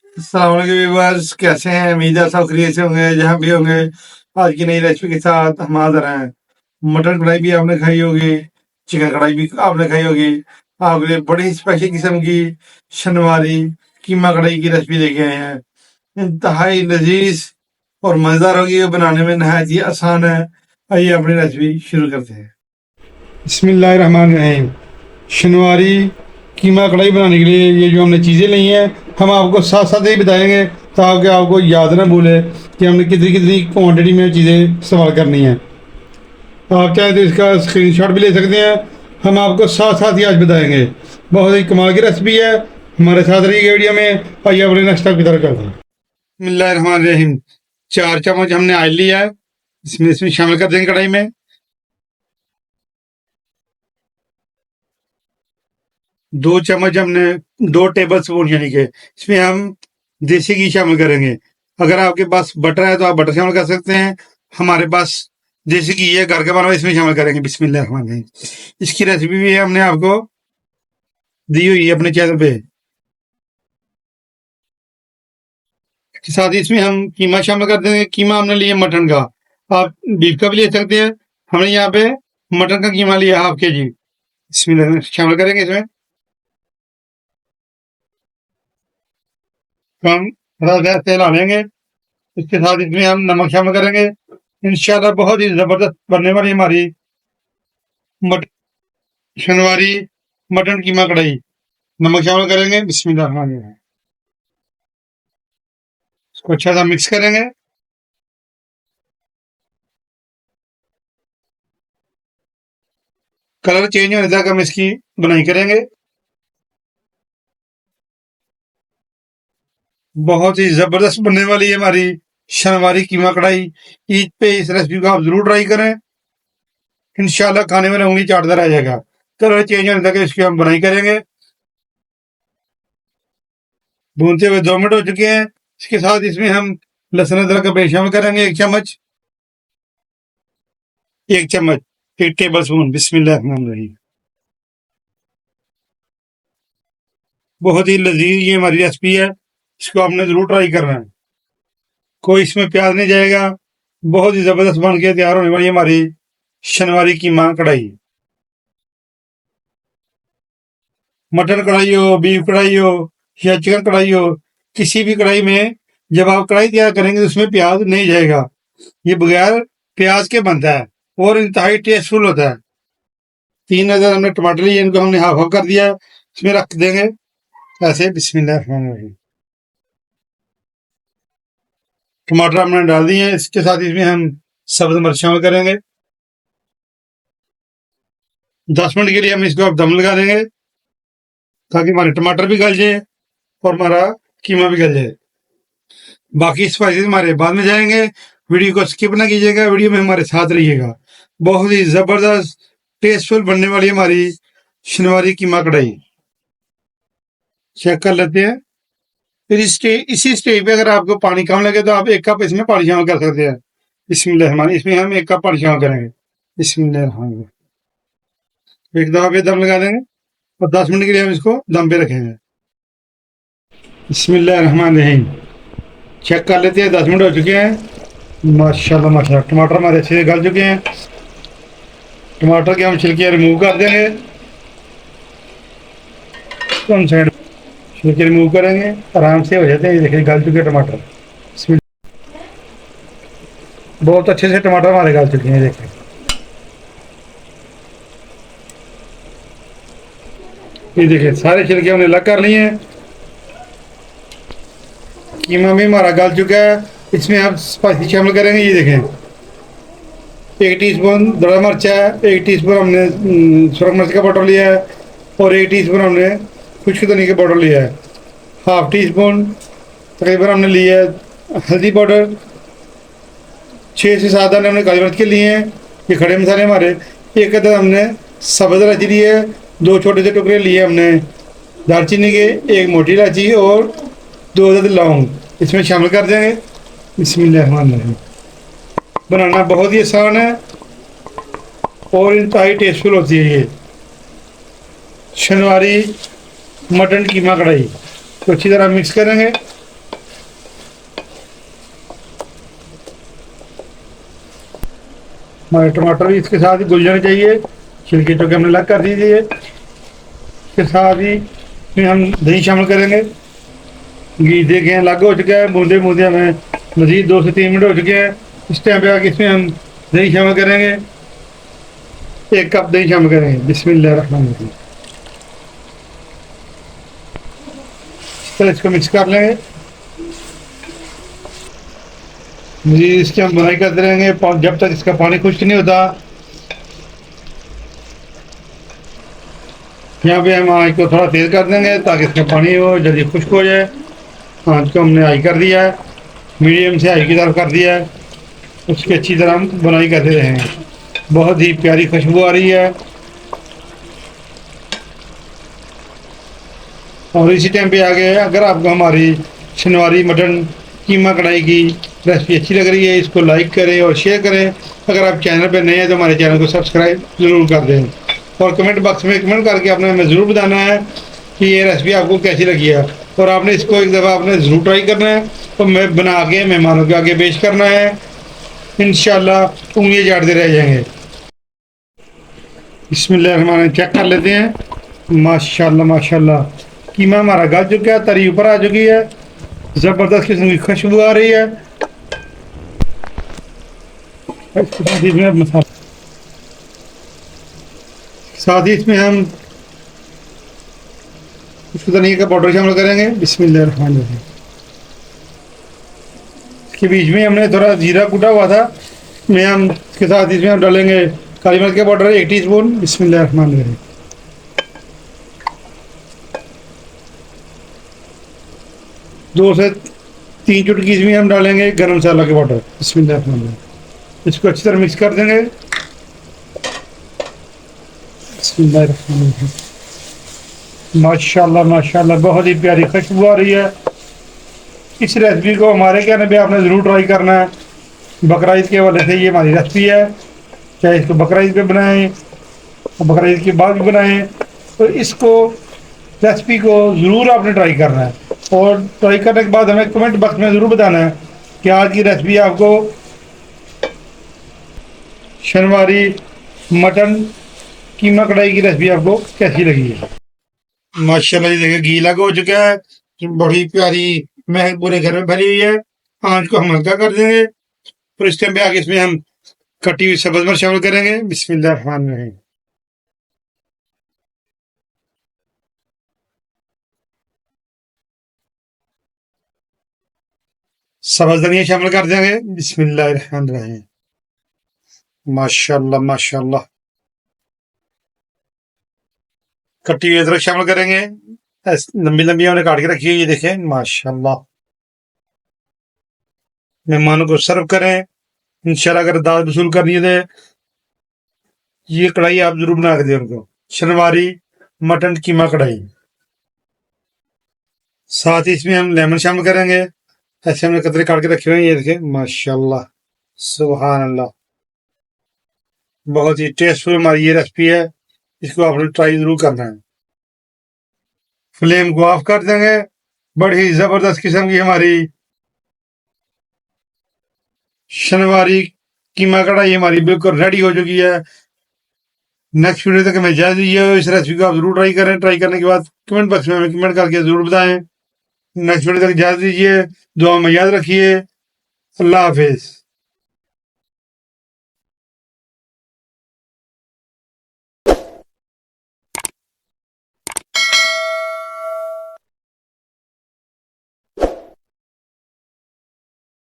अस्सलाम वालेकुम व्यूअर्स, कैसे हैं? उम्मीद है सब खैरियत से होंगे जहाँ भी होंगे। आज की नई रेसिपी के साथ हम हाजिर हैं। मटन कढ़ाई भी आपने खाई होगी, चिकन कढ़ाई भी आपने खाई होगी। आपने बड़ी स्पेशल किस्म की शनवारी कीमा कढ़ाई की रेसिपी देखे हैं। इंतहाई लजीज और मज़ेदार होगी, ये बनाने में नहायत ही आसान है। आइए अपनी रेसिपी शुरू करते हैं। बिस्मिल्लाहिर्रहमानिर्रहीम। शनवारी कीमा कढ़ाई बनाने के लिए ये जो हमने चीज़ें ली हैं, हम आपको साथ साथ ही बताएंगे ताकि आपको याद ना भूले कि हमने कितनी कितनी क्वांटिटी में चीज़ें इस्तेमाल करनी है। आप चाहें तो इसका स्क्रीनशॉट भी ले सकते हैं। हम आपको साथ साथ ही आज बताएंगे। बहुत ही कमाल की रेसिपी है, हमारे साथ रहिए वीडियो में। आइए अपने नेक्स्ट स्टेप की तरफ चलते हैं। बिस्मिल्लाहिर्रहमानिर्रहीम। 4 चम्मच हमने ऑयल लिया है, इसमें शामिल कर देंगे कढ़ाई में। 2 चम्मच हमने 2 टेबल स्पून यानी कि इसमें हम देसी घी शामिल करेंगे। अगर आपके पास बटर है तो आप बटर शामिल कर सकते हैं। हमारे पास देसी घी है, घर के बना हुआ, इसमें शामिल करेंगे। बिस्मिल्लाहिर्रहमानिर्रहीम। इसकी रेसिपी भी हमने आपको दी हुई है अपने चैनल पे। के साथ ही इसमें हम कीमा शामिल कर देंगे। कीमा हमने लिया मटन का, आप बीफ का भी ले सकते हैं। हमने यहाँ पे मटन का कीमा लिया ½ kg। इसमें शामिल करेंगे। इसमें हम थोड़ा सा तेल डालेंगे। इसके साथ इसमें हम नमक शामिल करेंगे। इंशाल्लाह बहुत ही जबरदस्त बनने वाली हमारी मट शनवारी मटन कीमा कढ़ाई। नमक शामिल करेंगे। बिस्मिल्लाहिर्रहमानिर्रहीम। इसको अच्छा सा मिक्स करेंगे। कलर चेंज होने तक हम इसकी बनाई करेंगे। बहुत ही जबरदस्त बनने वाली है हमारी शनवारी कीमा कढ़ाई। ईद पे इस रेसिपी को आप जरूर ट्राई करें। इंशाल्लाह खाने में उंगली चाटता रह जाएगा। कलर चेंज होने तक इसकी हम बनाई करेंगे। भूनते हुए 2 मिनट हो चुके हैं। इसके साथ इसमें हम लहसुन अदरक का पेस्ट शामिल करेंगे। 1 चम्मच, 1 चम्मच, 1 टेबल स्पून। बिस्मिल्लाहिर्रहमानिर्रहीम। बहुत ही लजीज ये हमारी रेसिपी है, इसको आपने जरूर ट्राई करना है। कोई इसमें प्याज नहीं जाएगा। बहुत ही जबरदस्त बन के तैयार होने वाली हमारी शनवारी कीमा कढ़ाई। मटन कढ़ाई हो, बीफ कढ़ाई हो या चिकन कढ़ाई हो, किसी भी कढ़ाई में जब आप कढ़ाई तैयार करेंगे तो उसमें प्याज नहीं जाएगा। ये बगैर प्याज के बनता है और इंतहाई टेस्टफुल होता है। 3 हमने टमाटर लिए, इनको हमने हाफ हाफ कर दिया, इसमें रख देंगे ऐसे। बिस्मिल्लाहिर्रहमानिर्रहीम। टमाटर हमने डाल दिए हैं। इसके साथ इसमें हम सब्ज मिर्च शामिल करेंगे। 10 मिनट के लिए हम इसको अब दम लगा देंगे ताकि हमारे टमाटर भी गल जाए और हमारा कीमा भी गल जाए। बाकी स्पाइसेस हमारे बाद में जाएंगे। वीडियो को स्किप ना कीजिएगा, वीडियो में हमारे साथ रहिएगा। बहुत ही जबरदस्त टेस्टफुल बनने वाली हमारी शनवारी कीमा कढ़ाई। चेक कर लेते हैं। फिर इसी स्टेज पे अगर आपको पानी कम लगे तो आप 1 कप इसमें पानी शामिल कर सकते हैं। इसमें हम 1 कप पानी शामिल करेंगे। बिस्मिल्लाह। एक दफा पे दम लगा देंगे और 10 मिनट के लिए हम इसको दम पे रखेंगे। बिस्मिल्लाहिर्रहमानिर्रहीम। चेक कर लेते हैं। 10 मिनट हो चुके हैं। माशाल्लाह माशाल्लाह टमाटर हमारे अच्छे से गल चुके हैं। टमाटर के हम छिलके रिमूव कर देंगे। कौन साइड छिलके रिमूव करेंगे, आराम से हो जाते हैं। ये देखिए गल चुके टमाटर। बहुत अच्छे से टमाटर हमारे गल चुके हैं। देखिए ये देखिए सारे छिलके हमने अलग कर लिए हैं। कीमा भी हमारा गल चुका है। इसमें हम स्पाइसी शामिल करेंगे। ये देखें 1 टीस्पून दड़ा मिर्च है, 1 टीस्पून हमने सुरख मिर्च का पाउडर लिया है और 1 टीस्पून हमने खुश्क धनिया का पाउडर लिया है। ½ टीस्पून तकरीबन हमने लिया है हल्दी पाउडर। 6 से 7 दाने हमने काली मिर्च के लिए हैं। ये खड़े मसाले हमारे। 1 अदद हमने सब्ज़ इलायची ली है। 2 छोटे से टुकड़े लिए हमने दालचीनी के, 1 मोटी इलायची और 2 अदद लौंग इसमें शामिल कर देंगे। बिस्मिल्लाहिर्रहमानिर्रहीम। बनाना बहुत ही आसान है और इंतहाई टेस्टफुल होती है ये शनवारी मटन कीमा कढ़ाई। तो अच्छी तरह मिक्स करेंगे। हमारे टमाटर भी इसके साथ ही घुल जाने चाहिए। छिलके चौके हमने अलग कर दीजिए। इसके साथ ही इसमें हम दही शामिल करेंगे। घी देखें अलग हो चुका है, बूंदे बूंदे हमें मज़ीद 2 से 3 मिनट हो चुके हैं। इस टाइम पे आके इसमें हम दही शामिल करेंगे। 1 कप दही शामिल करेंगे। बिस्मिल्लाहिर्रहमानिर्रहीम। इस तरह इसको मिक्स कर लेंगे। जी इसकी हम बुनाई करते रहेंगे जब तक इसका पानी खुश्क नहीं होता। यहाँ पे हम आँच को थोड़ा तेज़ कर देंगे ताकि इसका पानी हो जल्दी खुश्क हो जाए। आँच को हमने हाई कर दिया है, मीडियम से हाई की तरफ कर दिया है। उसकी अच्छी तरह हम बुनाई करते रहेंगे। बहुत ही प्यारी खुशबू आ रही है। और इसी टाइम पे आगे अगर आपको हमारी शनवारी मटन कीमा कढ़ाई की रेसिपी अच्छी लग रही है, इसको लाइक करें और शेयर करें। अगर आप चैनल पर नए हैं तो हमारे चैनल को सब्सक्राइब ज़रूर कर दें। और कमेंट बॉक्स में कमेंट करके आपने हमें ज़रूर बताना है कि ये रेसिपी आपको कैसी लगी है। और आपने इसको एक दफ़ा आपने ज़रूर ट्राई करना है तो मैं बना के मेहमानों के आगे पेश करना है। इंशाल्लाह उंगलियां चाटते रह जाएंगे। बिस्मिल्लाह चेक कर लेते हैं। माशाल्लाह माशाल्लाह कीमा हमारा गल चुका है, तरी ऊपर आ चुकी है, ज़बरदस्त किस्म की खुशबू आ रही है। इसके साथ ही इसमें मसाला, साथ ही इसमें हम इसको धनिया का पाउडर शामिल करेंगे। बिस्मिल्लाहिर्रहमानिर्रहीम। इसके बीच में हमने थोड़ा जीरा कूटा हुआ था, में हम इसके साथ इसमें हम डालेंगे काली मिर्च का पाउडर 1 टीस्पून। बिस्मिल्लाहिर्रहमानिर्रहीम। 2 से 3 चुटकी इसमें हम डालेंगे गरम मसाला के पाउडर। बिस्मिल्लाहिर्रहमानिर्रहीम। इसको अच्छी तरह मिक्स कर देंगे। बिस्मिल्लाहिर्रहमानिर्रहीम। माशाल्लाह माशाल्लाह बहुत ही प्यारी खुशबू आ रही है। इस रेसिपी को हमारे कहने पे आपने ज़रूर ट्राई करना है। बकरा ईद के हवाले से ये हमारी रेसिपी है। चाहे इसको बकरा ईद पे बनाएं और बकरा ईद के बाद भी बनाएं, तो इसको रेसिपी को ज़रूर आपने ट्राई करना है। और ट्राई करने के बाद हमें कमेंट बॉक्स में ज़रूर बताना है कि आज की रेसिपी आपको शनवारी मटन कीमा कढ़ाई की रेसिपी आपको कैसी लगी है। माशाल्लाह जी देखिए घी अलग हो चुका है, बड़ी प्यारी महक पूरे घर में फैली हुई है। आँच को हम हल्का कर देंगे। फिर इस टाइम पे आगे इसमें हम कटी हुई सब्ज़ मिर्च शामिल करेंगे। बिस्मिल्लाहिर्रहमानिर्रहीम। सब्ज़ धनिया शामिल कर देंगे। बिस्मिल्लाहिर्रहमानिर्रहीम। माशाल्लाह माशाल्लाह। कटी हुई अदरक शामिल करेंगे। लंबी लंबी हमने काट के रखी है, ये देखें माशाल्लाह। मेहमानों को सर्व करें। इंशाल्लाह अगर दावत वसूल करनी है तो ये कढ़ाई आप जरूर बना के दें उनको। शनवारी मटन कीमा कढ़ाई। साथ ही इसमें हम लेमन शामिल करेंगे। ऐसे हमने कतरे काट के रखे हुए हैं, ये देखें माशाल्लाह सुभान अल्लाह। बहुत ही टेस्टफुल हमारी ये रेसिपी है, इसको आपने ट्राई जरूर करना है। फ्लेम को ऑफ कर देंगे। बड़ी जबरदस्त किस्म की हमारी शनवारी कीमा कढ़ाई हमारी बिल्कुल रेडी हो चुकी है। नेक्स्ट वीडियो तक हमें इजाजत दीजिए। इस रेसिपी को आप जरूर ट्राई करें। ट्राई करने के बाद कमेंट बॉक्स में हमें कमेंट करके जरूर बताएं। नेक्स्ट वीडियो तक इजाजत दीजिए। दुआ में याद रखिए। अल्लाह हाफिज।